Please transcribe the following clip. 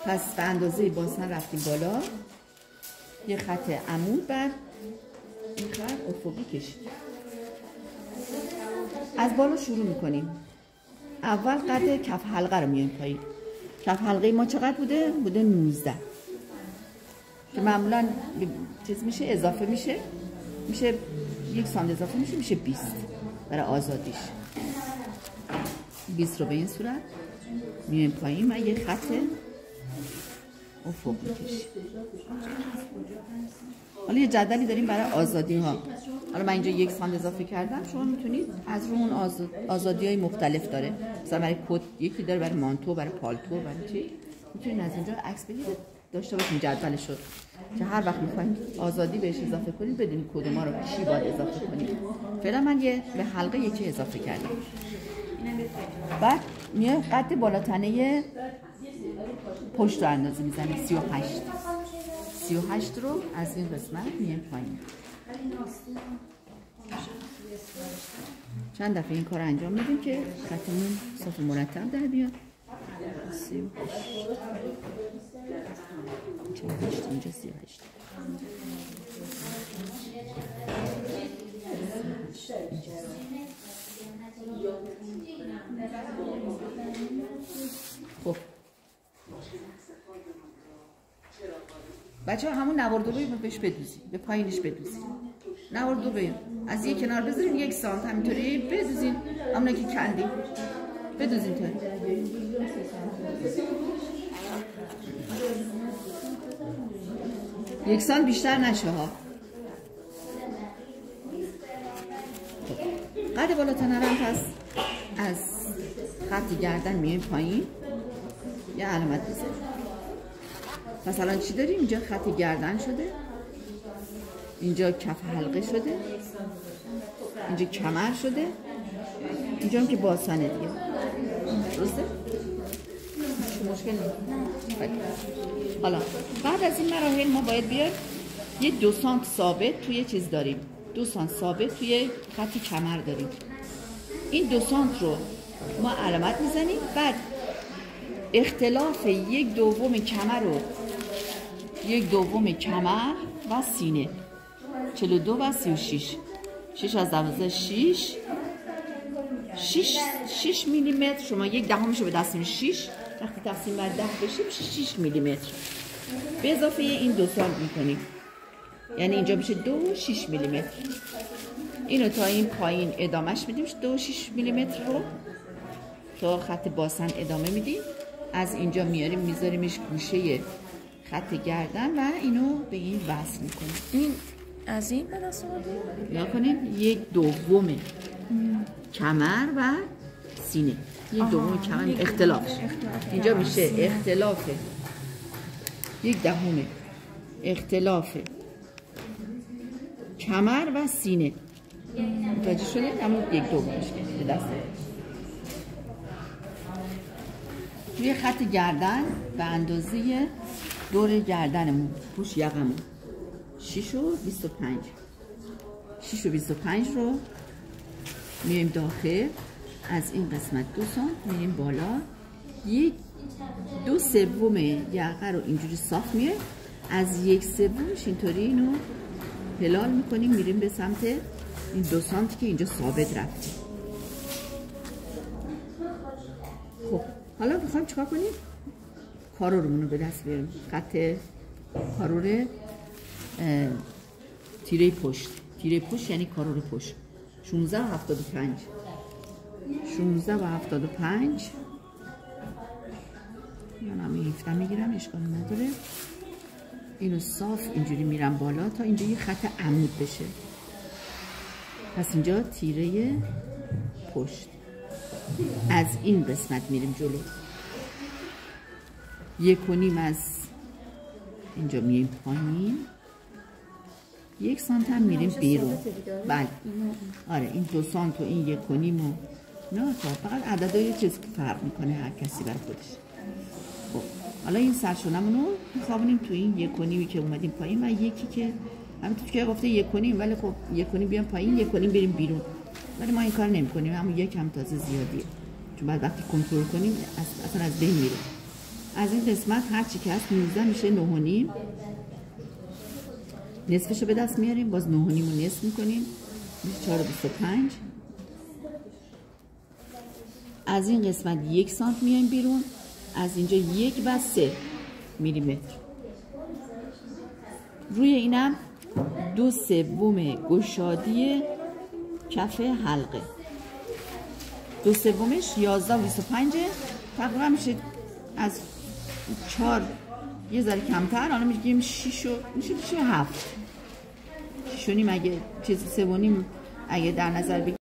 پس به اندازه باسن رفتیم بالا، یه خط عمود بر این خط افقی کشید. از بالا شروع میکنیم. اول قد کف حلقه رو میایم پایین. کف حلقه ما چقدر بوده؟ بوده 19 که معمولا چیز میشه، اضافه میشه 1 سانت اضافه میشه 20 برای آزادیش. 20 رو به این صورت میایم پایین و یه خط افق میکشیم. حالا یه جدولی داریم برای آزادی ها. حالا من اینجا 1 سانت اضافه کردم، شما میتونید از رو اون آزادی های مختلف داره. مثلا برای کت یکی داره، برای مانتو، برای پالتو، برای چی میتونید از اینجا عکس بگیرید داشته باشین جدولش رو، که هر وقت میخواین آزادی بهش اضافه کنید بدونید کد ما رو چی باید اضافه کنید. فعلا من به حلقه یکی اضافه کردم. بعد میای قد بالاتنه پشت رو اندازه میزنیم 38 رو از این قسمت میایم پایین. چند دفعه این کار انجام میدیم که خطمون صاف مرتب در بیاد. 38 اینجا 38 خب بچه ها همون نوردو رو بهش بدوزیم، به پایینش بدوزیم. نوردو رو از یک کنار بذاریم 1 سانت همینطوری بدوزیم، همونه که کندیم بدوزیم تا یک سانت بیشتر نشه ها. قد بالاتنه رو پس از خط گردن میایم پایین یه علامت بزنیم. مثلا چی داریم؟ اینجا خط گردن شده، اینجا کف حلقه شده، اینجا کمر شده، اینجا هم که باسنه دیگه. درسته؟ مشکل نیست. حالا بعد از این مراحل ما باید بیایم یه 2 سانت ثابت توی چیز داریم، 2 سانت ثابت توی خط کمر داریم. این 2 سانت رو ما علامت میزنیم. بعد اختلاف 1/2 کمر رو 1/2 کمر و سینه 42 و 36 6 از 12 6 میلیمتر. شما 1/10 رو به دست میارید 6 وقتی تقسیم بر 10 بشه میشه 6 میلیمتر. به اضافه این 2 سانت میکنیم، یعنی اینجا میشه 2.6 میلیمتر. اینو تا این پایین ادامهش میدیم 2.6 میلیمتر رو تا خط باسن ادامه میدیم. از اینجا میاریم میذاریمش گوشه خط گردن و اینو به این وصل میکنیم. این از این به دست آوردیم یا کنیم 1/2 کمر و سینه. 1/2 کمر اختلافش اینجا میشه اختلاف 1/10 اختلاف کمر و سینه. متوجه شده؟ همون 1/2 به دست توی خط گردن به اندازه دور گردنمون پوش یقمون 6 و 25 رو میایم داخل. از این قسمت 2 سانت میایم بالا، 2/3 یقه رو اینجوری صاف میایم، از 1/3 اینطوری اینو هلال میکنیم میریم به سمت این 2 سانت که اینجا ثابت رفتیم. خب حالا میخوایم چیکار کنیم؟ کارورمون رو به دست بیاریم. خط کارور تیره پشت یعنی کارور پشت 16 و 75 من هم 17 میگیرم، اشکال نداره. اینو صاف اینجوری میرم بالا تا اینجا یه خط عمود بشه. پس اینجا تیره پشت از این قسمت میریم جلو 1.5 از اینجا میریم پایین 1 سانت هم میریم بیرون. بله آره این 2 سانت و این 1.5 و نه تا فقط عددهای چیز که فرق میکنه هر کسی برای خودش. خب حالا این سرشونمون رو میخوابونیم تو این 1.5 که اومدیم پایین و یکی که همینطور که گفته 1.5 ولی خب 1.5 بیام پایین 1.5 بریم بیرون، ولی ما این کار نمی کنیم. همون 1 هم تازه زیادیه چون بعد وقتی کنترل کنیم اصلا از بین میره. از این قسمت هر چی که هست 19 میشه 9.5. نصفشو به دست میاریم، باز 9.5 رو نصف میکنیم میشه 4.25. از این قسمت 1 سانت میایم بیرون، از اینجا 1/3 میلیمتر. روی اینم 2/3 گشادی کف حلقه، 2/3 11.25 تقریبا میشه از 4 یه ذره کمتر، حالا میگیم 6 میشه 7 6.5 اگه چیز 3.5 اگه در نظر بگیریم.